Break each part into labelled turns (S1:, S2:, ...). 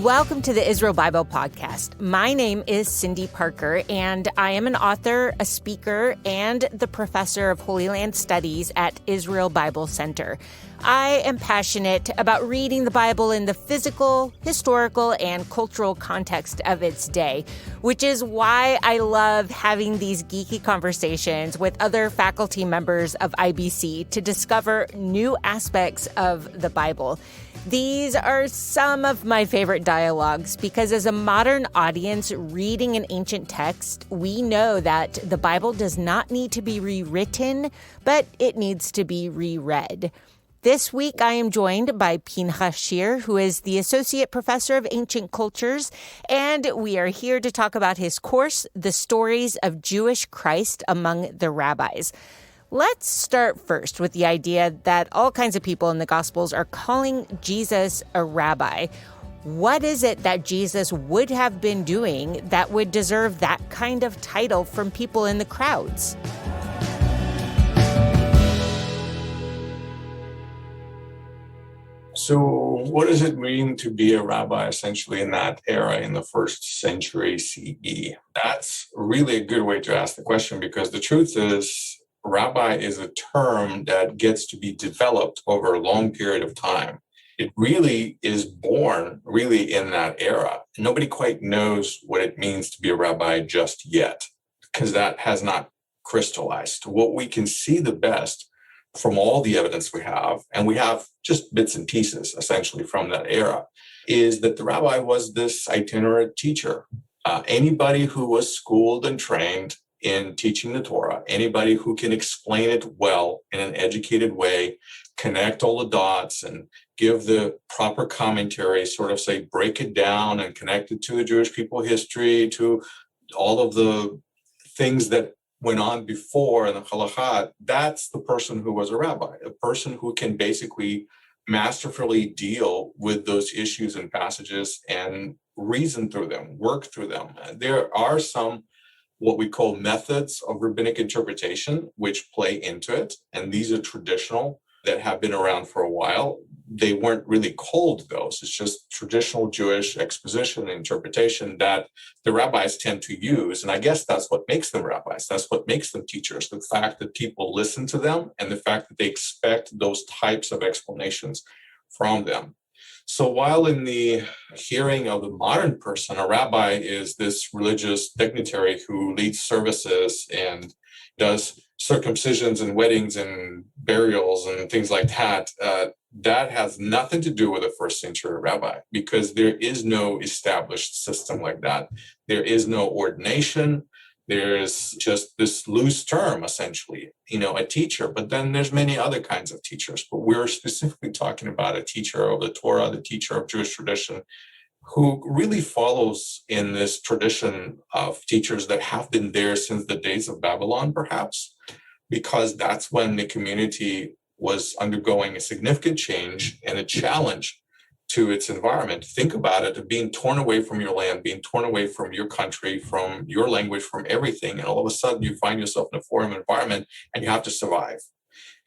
S1: Welcome to the Israel Bible Podcast. My name is Cindy Parker, and I am an author, a speaker, and the professor of Holy Land Studies at Israel Bible Center. I am passionate about reading the Bible in the physical, historical, and cultural context of its day, which is why I love having these geeky conversations with other faculty members of IBC to discover new aspects of the Bible. These are some of my favorite dialogues because as a modern audience reading an ancient text, we know that the Bible does not need to be rewritten, but it needs to be reread. This week, I am joined by Pinchas Shir, who is the Associate Professor of Ancient Cultures, and we are here to talk about his course, The Stories of Jewish Christ Among the Rabbis. Let's start first with the idea that all kinds of people in the Gospels are calling Jesus a rabbi. What is it that Jesus would have been doing that would deserve that kind of title from people in the crowds?
S2: So what does it mean to be a rabbi essentially in that era in the first century CE? That's really a good way to ask the question because the truth is rabbi is a term that gets to be developed over a long period of time. It really is born really in that era. Nobody quite knows what it means to be a rabbi just yet because that has not crystallized. What we can see the best from all the evidence we have, and we have just bits and pieces essentially from that era, is that the rabbi was this itinerant teacher. Anybody who was schooled and trained in teaching the Torah, anybody who can explain it well in an educated way, connect all the dots and give the proper commentary, sort of say, break it down and connect it to the Jewish people history, to all of the things that went on before in the halakha, that's the person who was a rabbi, a person who can basically masterfully deal with those issues and passages and reason through them, work through them. There are some what we call methods of rabbinic interpretation, which play into it. And these are traditional that have been around for a while. They weren't really called those. It's just traditional Jewish exposition and interpretation that the rabbis tend to use. And I guess that's what makes them rabbis. That's what makes them teachers. The fact that people listen to them and the fact that they expect those types of explanations from them. So while in the hearing of the modern person, a rabbi is this religious dignitary who leads services and does circumcisions and weddings and burials and things like that, that has nothing to do with a first century rabbi because there is no established system like that. There is no ordination. There's just this loose term, essentially, a teacher, but then there's many other kinds of teachers. But we're specifically talking about a teacher of the Torah, the teacher of Jewish tradition, who really follows in this tradition of teachers that have been there since the days of Babylon, perhaps, because that's when the community was undergoing a significant change and a challenge to its environment. Think about it, of being torn away from your land, being torn away from your country, from your language, from everything. And all of a sudden you find yourself in a foreign environment and you have to survive.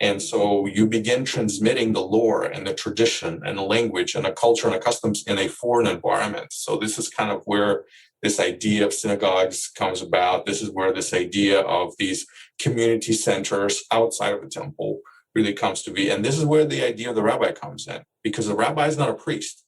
S2: And so you begin transmitting the lore and the tradition and the language and the culture and the customs in a foreign environment. So this is kind of where this idea of synagogues comes about. This is where this idea of these community centers outside of the temple really comes to be. And this is where the idea of the rabbi comes in, because the rabbi is not a priest.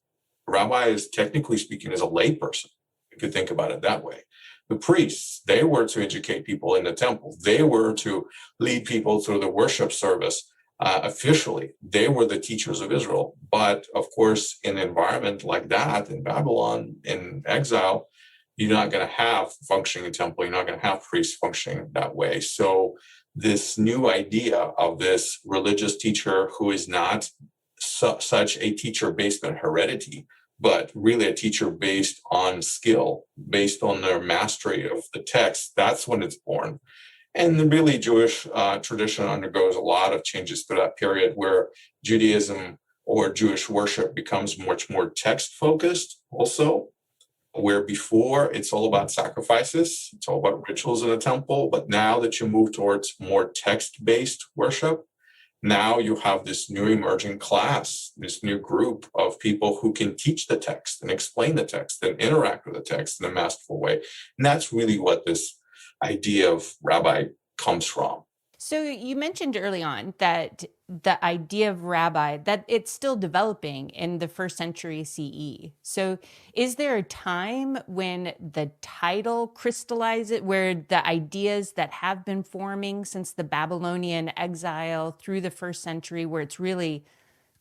S2: The rabbi is, technically speaking, is a layperson. You could think about it that way. The priests, they were to educate people in the temple. They were to lead people through the worship service officially. They were the teachers of Israel. But of course, in an environment like that, in Babylon, in exile, you're not going to have functioning temple. You're not going to have priests functioning that way. So this new idea of this religious teacher who is not such a teacher based on heredity, but really a teacher based on skill, based on their mastery of the text, that's when it's born. And the really Jewish tradition undergoes a lot of changes through that period where Judaism or Jewish worship becomes much more text-focused also, where before it's all about sacrifices, it's all about rituals in a temple, but now that you move towards more text-based worship, Now you have this new emerging class, this new group of people who can teach the text and explain the text and interact with the text in a masterful way. And that's really what this idea of rabbi comes from.
S1: So you mentioned early on that the idea of rabbi, that it's still developing in the first century CE. So is there a time when the title crystallizes, where the ideas that have been forming since the Babylonian exile through the first century, where it's really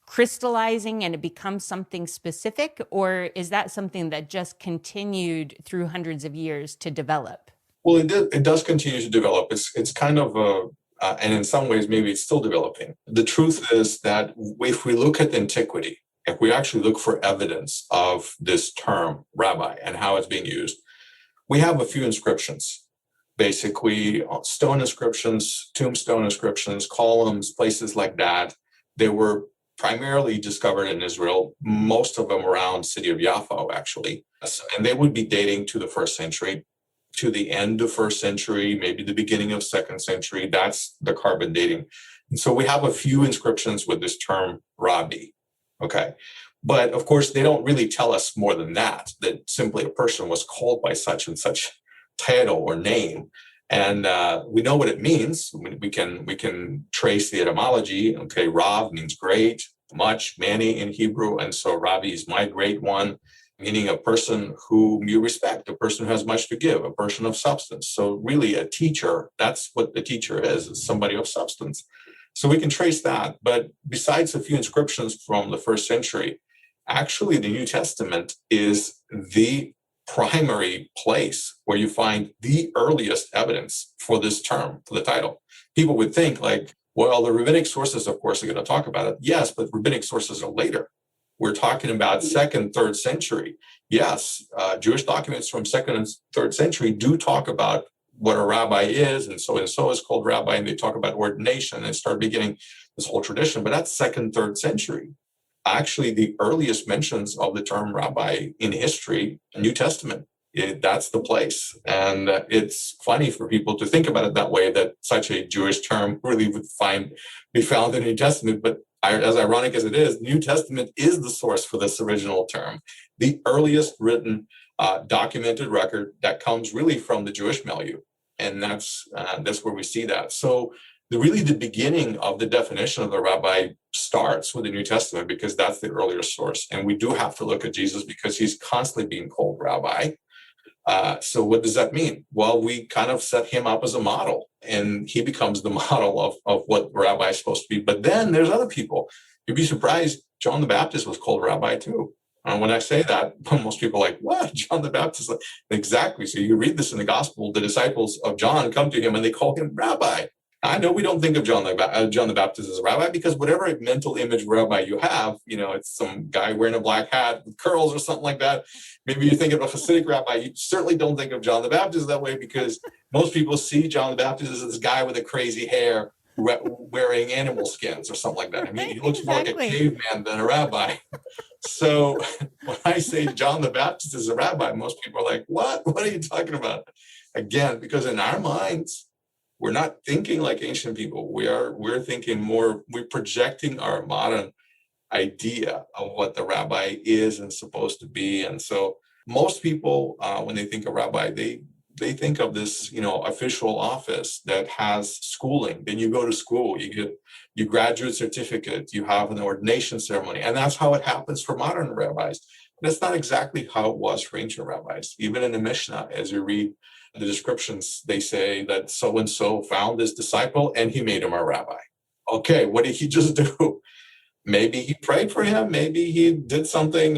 S1: crystallizing and it becomes something specific? Or is that something that just continued through hundreds of years to develop?
S2: Well, it does continue to develop. It's kind of and in some ways, maybe it's still developing. The truth is that if we look at antiquity, if we actually look for evidence of this term rabbi and how it's being used, we have a few inscriptions, basically stone inscriptions, tombstone inscriptions, columns, places like that. They were primarily discovered in Israel, most of them around city of Yaffo, actually. And they would be dating to the first century, to the end of first century, maybe the beginning of second century. That's the carbon dating. And so we have a few inscriptions with this term rabbi. Okay. But of course, they don't really tell us more than that simply a person was called by such and such title or name. And we know what it means. We can trace the etymology. Okay, Rav means great, much, many in Hebrew. And so Rabbi is my great one, meaning a person whom you respect, a person who has much to give, a person of substance. So really a teacher, that's what the teacher is somebody of substance. So we can trace that. But besides a few inscriptions from the first century, actually the New Testament is the primary place where you find the earliest evidence for this term, for the title. People would think like, well, the rabbinic sources, of course, are going to talk about it. Yes, but rabbinic sources are later. We're talking about second, third century. Yes, Jewish documents from second and third century do talk about what a rabbi is, and so is called rabbi, and they talk about ordination and start beginning this whole tradition. But that's second, third century. Actually, the earliest mentions of the term rabbi in history, New Testament, that's the place. And it's funny for people to think about it that way, that such a Jewish term really would be found in the New Testament. But as ironic as it is, New Testament is the source for this original term, the earliest written documented record that comes really from the Jewish milieu. And that's where we see that. So the beginning of the definition of the rabbi starts with the New Testament, because that's the earlier source. And we do have to look at Jesus because he's constantly being called rabbi. So what does that mean? Well, we kind of set him up as a model, and he becomes the model of what rabbi is supposed to be. But then there's other people. You'd be surprised, John the Baptist was called rabbi too. And when I say that, most people are like, what? John the Baptist? Exactly. So you read this in the gospel, the disciples of John come to him and they call him rabbi. I know we don't think of John the Baptist as a rabbi, because whatever mental image rabbi you have, it's some guy wearing a black hat with curls or something like that. Maybe you think of a Hasidic rabbi. You certainly don't think of John the Baptist that way, because most people see John the Baptist as this guy with a crazy hair wearing animal skins or something like that. I mean, he looks more like a caveman than a rabbi. So when I say John the Baptist is a rabbi, most people are like, what? What are you talking about? Again, because in our minds, we're not thinking like ancient people. We're thinking more, we're projecting our modern idea of what the rabbi is and supposed to be. And so most people, when they think of rabbi, they think of this, official office that has schooling. Then you go to school, you get your graduate certificate, you have an ordination ceremony. And that's how it happens for modern rabbis. That's not exactly how it was for ancient rabbis. Even in the Mishnah, as you read the descriptions, they say that so-and-so found this disciple and he made him a rabbi. Okay, what did he just do? Maybe he prayed for him, maybe he did something,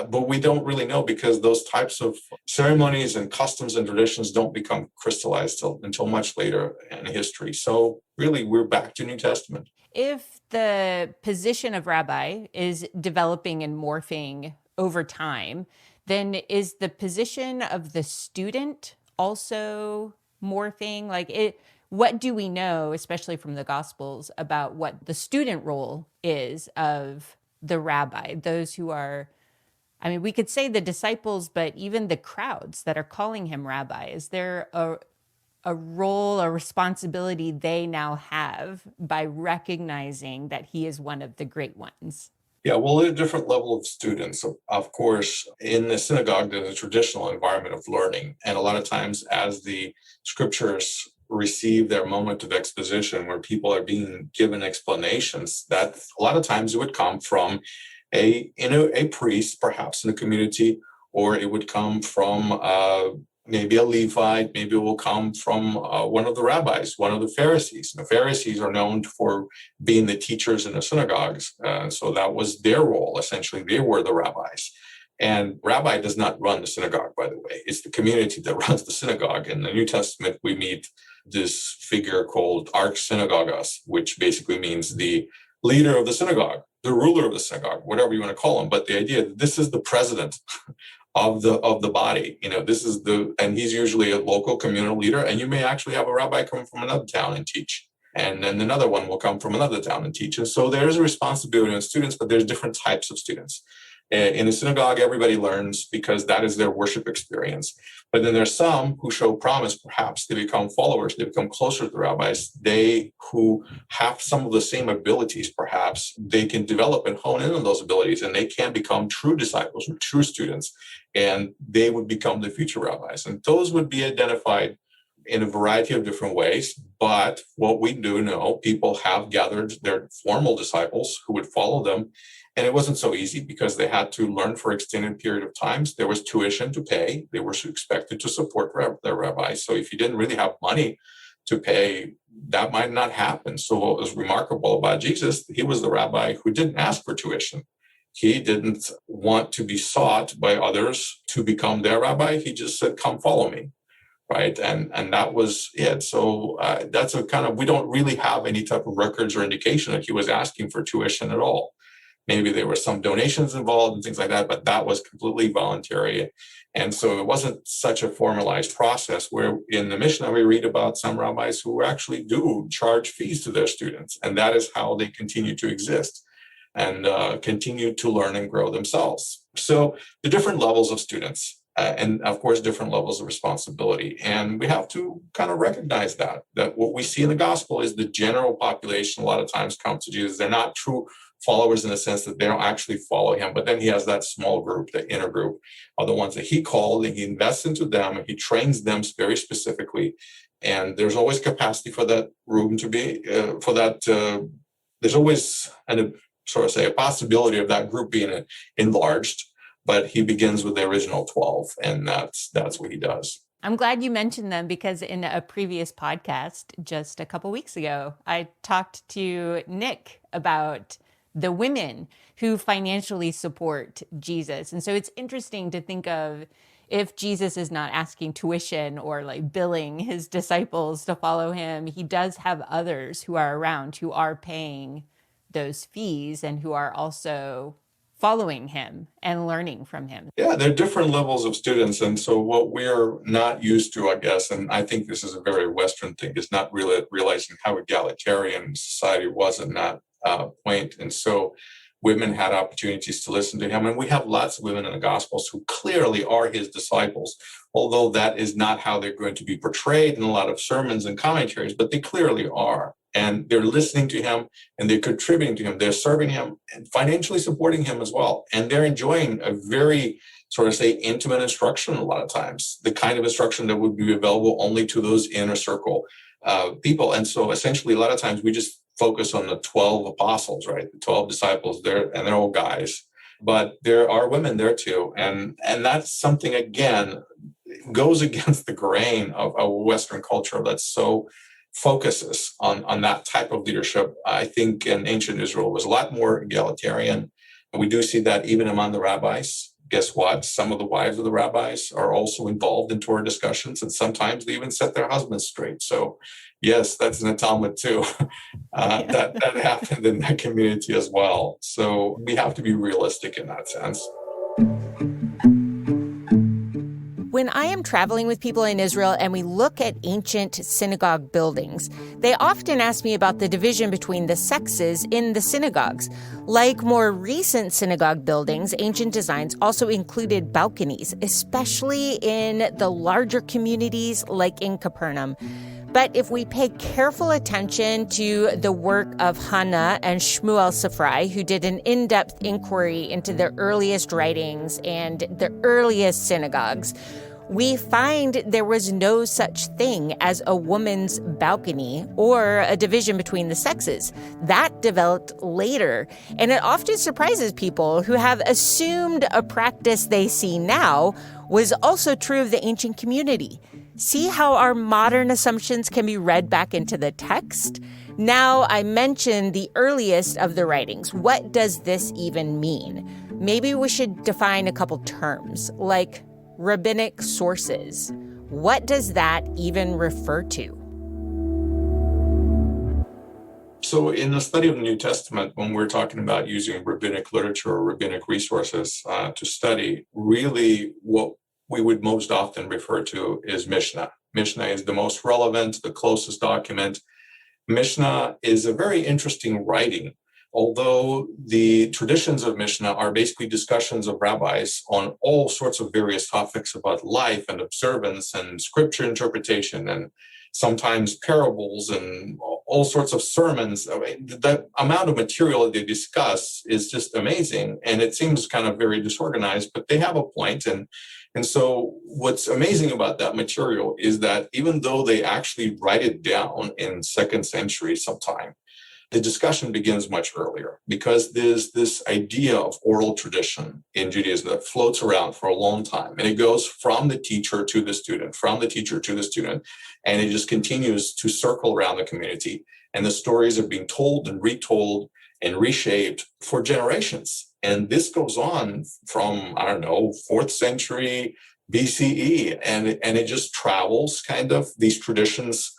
S2: but we don't really know, because those types of ceremonies and customs and traditions don't become crystallized until much later in history. So really, we're back to New Testament.
S1: If the position of rabbi is developing and morphing over time, then is the position of the student also morphing? What do we know, especially from the Gospels, about what the student role is of the rabbi? Those who are, we could say the disciples, but even the crowds that are calling him rabbi. Is there a a role, a responsibility they now have by recognizing that he is one of the great ones?
S2: Yeah, well, at a different level of students. Of course, in the synagogue, there's a traditional environment of learning. And a lot of times, as the scriptures receive their moment of exposition, where people are being given explanations, that a lot of times it would come from a priest, perhaps in the community, or it would come from maybe a Levite, maybe it will come from one of the rabbis, one of the Pharisees. The Pharisees are known for being the teachers in the synagogues. So that was their role. Essentially, they were the rabbis. And rabbi does not run the synagogue, by the way. It's the community that runs the synagogue. In the New Testament, we meet this figure called arch synagogus, which basically means the leader of the synagogue, the ruler of the synagogue, whatever you want to call him. But the idea that this is the president of the body, and he's usually a local communal leader, and you may actually have a rabbi come from another town and teach, and then another one will come from another town and teach. And so there's a responsibility on students, but there's different types of students. In the synagogue, everybody learns because that is their worship experience. But then there's some who show promise, perhaps they become followers, they become closer to the rabbis. They who have some of the same abilities, perhaps they can develop and hone in on those abilities, and they can become true disciples or true students, and they would become the future rabbis. And those would be identified in a variety of different ways. But what we do know, people have gathered their formal disciples who would follow them. And it wasn't so easy because they had to learn for extended period of times. There was tuition to pay. They were expected to support their rabbis. So if you didn't really have money to pay, that might not happen. So what was remarkable about Jesus, he was the rabbi who didn't ask for tuition. He didn't want to be sought by others to become their rabbi. He just said, come follow me. Right. And that was it. So that's a kind of, we don't really have any type of records or indication that he was asking for tuition at all. Maybe there were some donations involved and things like that, but that was completely voluntary. And so it wasn't such a formalized process, where in the Mishnah, we read about some rabbis who actually do charge fees to their students. And that is how they continue to exist and continue to learn and grow themselves. So the different levels of students, and of course, different levels of responsibility. And we have to kind of recognize that what we see in the gospel is the general population a lot of times come to Jesus. They're not true followers in the sense that they don't actually follow him, but then he has that small group, the inner group, are the ones that he called, and he invests into them, and he trains them very specifically. And there's always capacity for that room to be, there's always a possibility of that group being enlarged, but he begins with the original 12, and that's what he does.
S1: I'm glad you mentioned them, because in a previous podcast just a couple weeks ago, I talked to Nick about the women who financially support Jesus. And so it's interesting to think of, if Jesus is not asking tuition or like billing his disciples to follow him, he does have others who are around who are paying those fees and who are also following him and learning from him.
S2: Yeah, there are different levels of students. And so what we're not used to, I guess, and I think this is a very Western thing, is not really realizing how egalitarian society was in that point. And so women had opportunities to listen to him. And we have lots of women in the Gospels who clearly are his disciples, although that is not how they're going to be portrayed in a lot of sermons and commentaries, but they clearly are. And they're listening to him, and they're contributing to him. They're serving him and financially supporting him as well. And they're enjoying a very intimate instruction a lot of times, the kind of instruction that would be available only to those inner circle people. And so essentially, a lot of times we just focus on the 12 apostles, right? The 12 disciples, they're all guys, but there are women there too. And that's something, again, goes against the grain of a Western culture that's so focuses on that type of leadership. I think in ancient Israel was a lot more egalitarian. And we do see that even among the rabbis. Guess what? Some of the wives of the rabbis are also involved in Torah discussions, and sometimes they even set their husbands straight. So yes, that's in the Talmud too. That happened in that community as well. So we have to be realistic in that sense.
S1: When I am traveling with people in Israel and we look at ancient synagogue buildings, they often ask me about the division between the sexes in the synagogues. Like more recent synagogue buildings, ancient designs also included balconies, especially in the larger communities like in Capernaum. But if we pay careful attention to the work of Hannah and Shmuel Safrai, who did an in-depth inquiry into the earliest writings and the earliest synagogues, we find there was no such thing as a woman's balcony or a division between the sexes. That developed later, and it often surprises people who have assumed a practice they see now was also true of the ancient community. See how our modern assumptions can be read back into the text? Now, I mentioned the earliest of the writings. What does this even mean? Maybe we should define a couple terms, like rabbinic sources. What does that even refer to?
S2: So in the study of the New Testament, when we're talking about using rabbinic literature or rabbinic resources to study, really what we would most often refer to is Mishnah. Mishnah is the most relevant, the closest document. Mishnah is a very interesting writing, although the traditions of Mishnah are basically discussions of rabbis on all sorts of various topics about life and observance and scripture interpretation and sometimes parables and all sorts of sermons. I mean, the amount of material that they discuss is just amazing, and it seems kind of very disorganized, but they have a point. And so what's amazing about that material is that even though they actually write it down in 2nd century sometime, the discussion begins much earlier because there's this idea of oral tradition in Judaism that floats around for a long time. And it goes from the teacher to the student, from the teacher to the student, and it just continues to circle around the community. And the stories are being told and retold and reshaped for generations. And this goes on from, 4th century BCE, and it just travels kind of. These traditions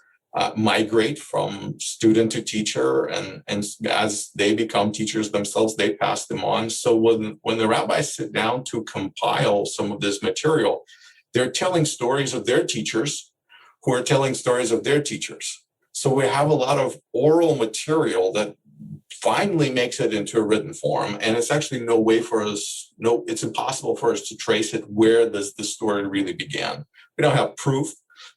S2: migrate from student to teacher, and as they become teachers themselves, they pass them on. So when the rabbis sit down to compile some of this material, they're telling stories of their teachers who are telling stories of their teachers. So we have a lot of oral material that finally makes it into a written form, and it's actually it's impossible for us to trace it. Where does the story really began? We don't have proof,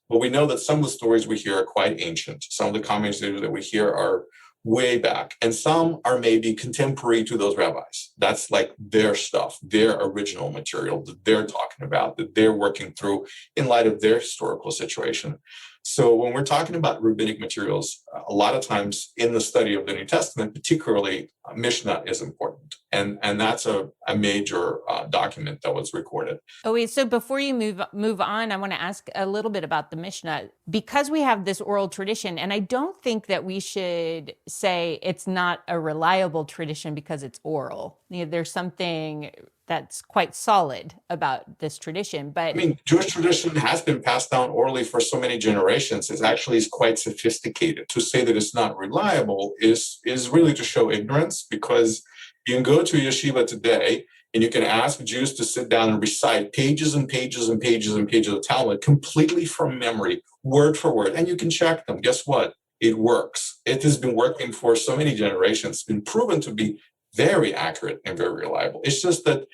S2: but we know that some of the stories we hear are quite ancient. Some of the commentaries that we hear are way back, and some are maybe contemporary to those rabbis. That's like their stuff, their original material that they're talking about, that they're working through in light of their historical situation. So when we're talking about rabbinic materials, a lot of times in the study of the New Testament, particularly Mishnah is important. And that's a major document that was recorded.
S1: Oh, wait, so before you move on, I want to ask a little bit about the Mishnah. Because we have this oral tradition, and I don't think that we should say it's not a reliable tradition because it's oral. There's something that's quite solid about this tradition. But
S2: Jewish tradition has been passed down orally for so many generations. It actually is quite sophisticated. To say that it's not reliable is really to show ignorance, because you can go to a yeshiva today and you can ask Jews to sit down and recite pages and pages and pages and pages of Talmud completely from memory, word for word, and you can check them. Guess what? It works. It has been working for so many generations. It's been proven to be very accurate and very reliable. It's just that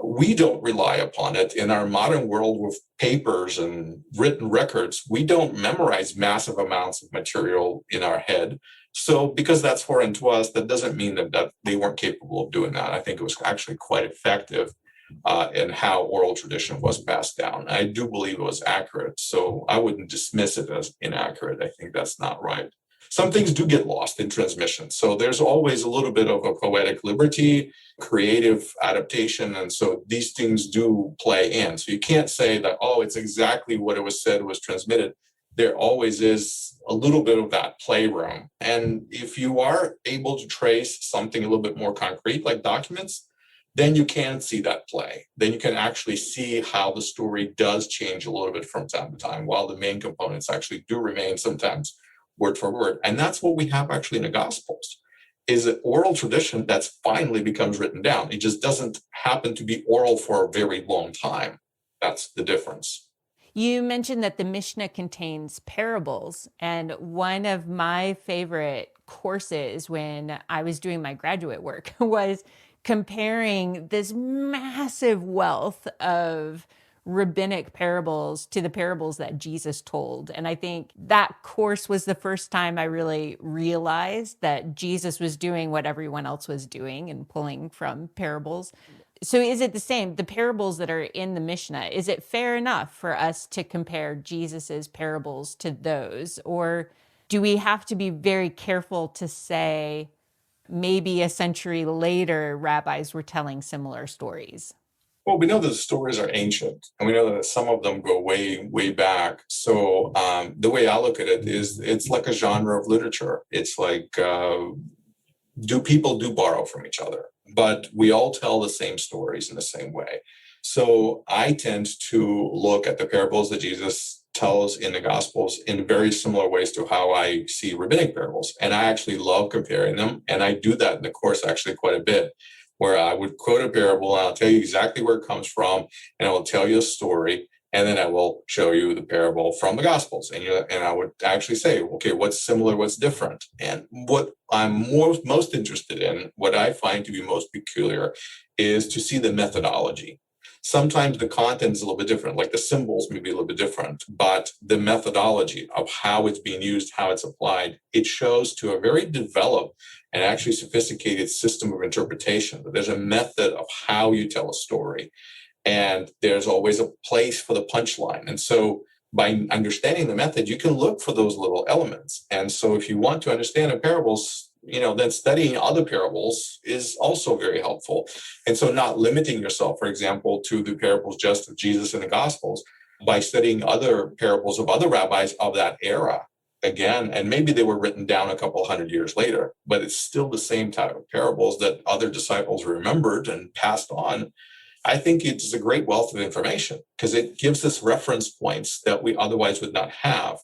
S2: we don't rely upon it in our modern world with papers and written records. We don't memorize massive amounts of material in our head. So because that's foreign to us, that doesn't mean that they weren't capable of doing that. I think it was actually quite effective in how oral tradition was passed down. I do believe it was accurate, so I wouldn't dismiss it as inaccurate. I think that's not right. Some things do get lost in transmission. So there's always a little bit of a poetic liberty, creative adaptation. And so these things do play in. So you can't say that, it's exactly what it was said was transmitted. There always is a little bit of that playroom. And if you are able to trace something a little bit more concrete, like documents, then you can see that play. Then you can actually see how the story does change a little bit from time to time, while the main components actually do remain sometimes word for word. And that's what we have actually in the Gospels, is an oral tradition that's finally becomes written down. It just doesn't happen to be oral for a very long time. That's the difference.
S1: You mentioned that the Mishnah contains parables, and one of my favorite courses when I was doing my graduate work was comparing this massive wealth of rabbinic parables to the parables that Jesus told. And I think that course was the first time I really realized that Jesus was doing what everyone else was doing and pulling from parables. So is it the same, the parables that are in the Mishnah, is it fair enough for us to compare Jesus's parables to those? Or do we have to be very careful to say maybe a century later, rabbis were telling similar stories?
S2: Well, we know that the stories are ancient, and we know that some of them go way, way back. So the way I look at it is it's like a genre of literature. It's like, do people borrow from each other? But we all tell the same stories in the same way. So I tend to look at the parables that Jesus tells in the Gospels in very similar ways to how I see rabbinic parables. And I actually love comparing them. And I do that in the course actually quite a bit, where I would quote a parable and I'll tell you exactly where it comes from, and I will tell you a story, and then I will show you the parable from the Gospels. And I would actually say, okay, what's similar, what's different? And what I'm most interested in, what I find to be most peculiar, is to see the methodology. Sometimes the content is a little bit different, like the symbols may be a little bit different, but the methodology of how it's being used, how it's applied, it shows to a very developed and actually sophisticated system of interpretation. There's a method of how you tell a story, and there's always a place for the punchline. And so by understanding the method, you can look for those little elements. And so if you want to understand the parables, then studying other parables is also very helpful. And so not limiting yourself, for example, to the parables just of Jesus in the Gospels, by studying other parables of other rabbis of that era, again, and maybe they were written down a couple hundred years later, but it's still the same type of parables that other disciples remembered and passed on. I think it's a great wealth of information because it gives us reference points that we otherwise would not have.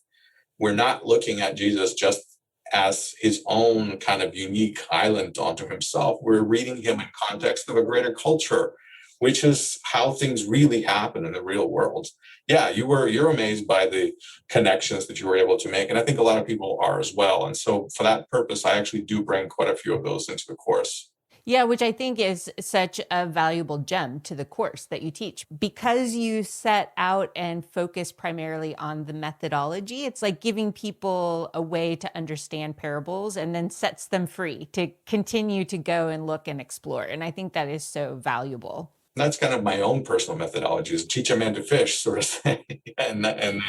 S2: We're not looking at Jesus just as his own kind of unique island unto himself. We're reading him in context of a greater culture, which is how things really happen in the real world. Yeah, you're amazed by the connections that you were able to make. And I think a lot of people are as well. And so for that purpose, I actually do bring quite a few of those into the course.
S1: Yeah, which I think is such a valuable gem to the course that you teach. Because you set out and focus primarily on the methodology, it's like giving people a way to understand parables and then sets them free to continue to go and look and explore. And I think that is so valuable.
S2: That's kind of my own personal methodology, is teach a man to fish, sort of thing. And then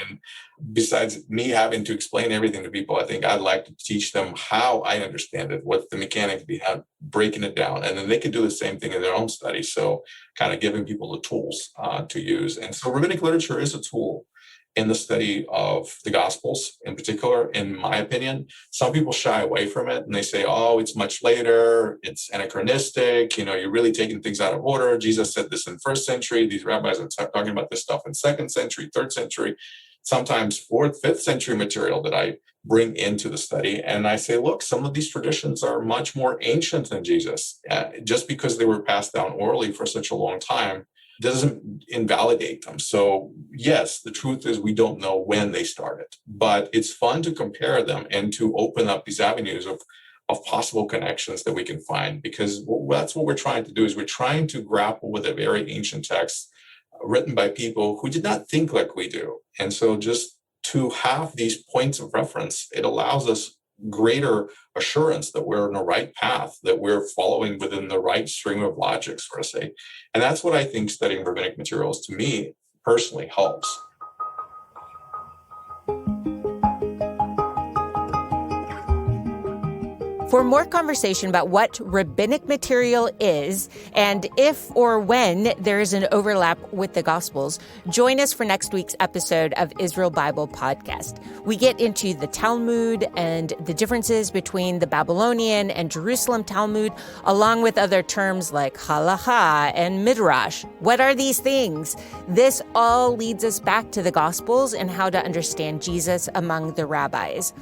S2: besides me having to explain everything to people, I think I'd like to teach them how I understand it, what the mechanics behind breaking it down. And then they can do the same thing in their own study. So kind of giving people the tools to use. And so rabbinic literature is a tool in the study of the Gospels in particular, in my opinion. Some people shy away from it and they say, oh, it's much later, it's anachronistic, you're really taking things out of order. Jesus said this in first century. These rabbis are talking about this stuff in second century, third century, sometimes fourth, fifth century material that I bring into the study. And I say, look, some of these traditions are much more ancient than Jesus. Just because they were passed down orally for such a long time doesn't invalidate them. So yes, the truth is we don't know when they started, but it's fun to compare them and to open up these avenues of possible connections that we can find, because that's what we're trying to do, is we're trying to grapple with a very ancient text written by people who did not think like we do. And so just to have these points of reference, it allows us greater assurance that we're on the right path, that we're following within the right stream of logic, so to say. And that's what I think studying rabbinic materials, to me, personally helps.
S1: For more conversation about what rabbinic material is and if or when there is an overlap with the Gospels, join us for next week's episode of Israel Bible Podcast. We get into the Talmud and the differences between the Babylonian and Jerusalem Talmud, along with other terms like halacha and midrash. What are these things? This all leads us back to the Gospels and how to understand Jesus among the rabbis.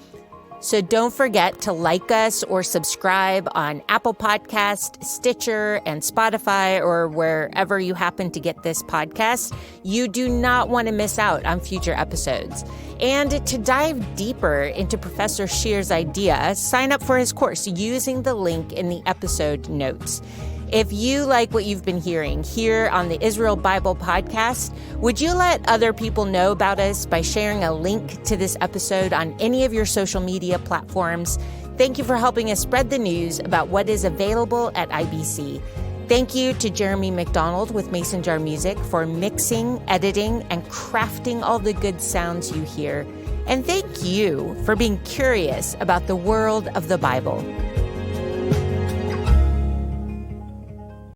S1: So don't forget to like us or subscribe on Apple Podcast, Stitcher, and Spotify, or wherever you happen to get this podcast. You do not want to miss out on future episodes. And to dive deeper into Professor Shir's idea, sign up for his course using the link in the episode notes. If you like what you've been hearing here on the Israel Bible Podcast, would you let other people know about us by sharing a link to this episode on any of your social media platforms? Thank you for helping us spread the news about what is available at IBC. Thank you to Jeremy McDonald with Mason Jar Music for mixing, editing, and crafting all the good sounds you hear. And thank you for being curious about the world of the Bible.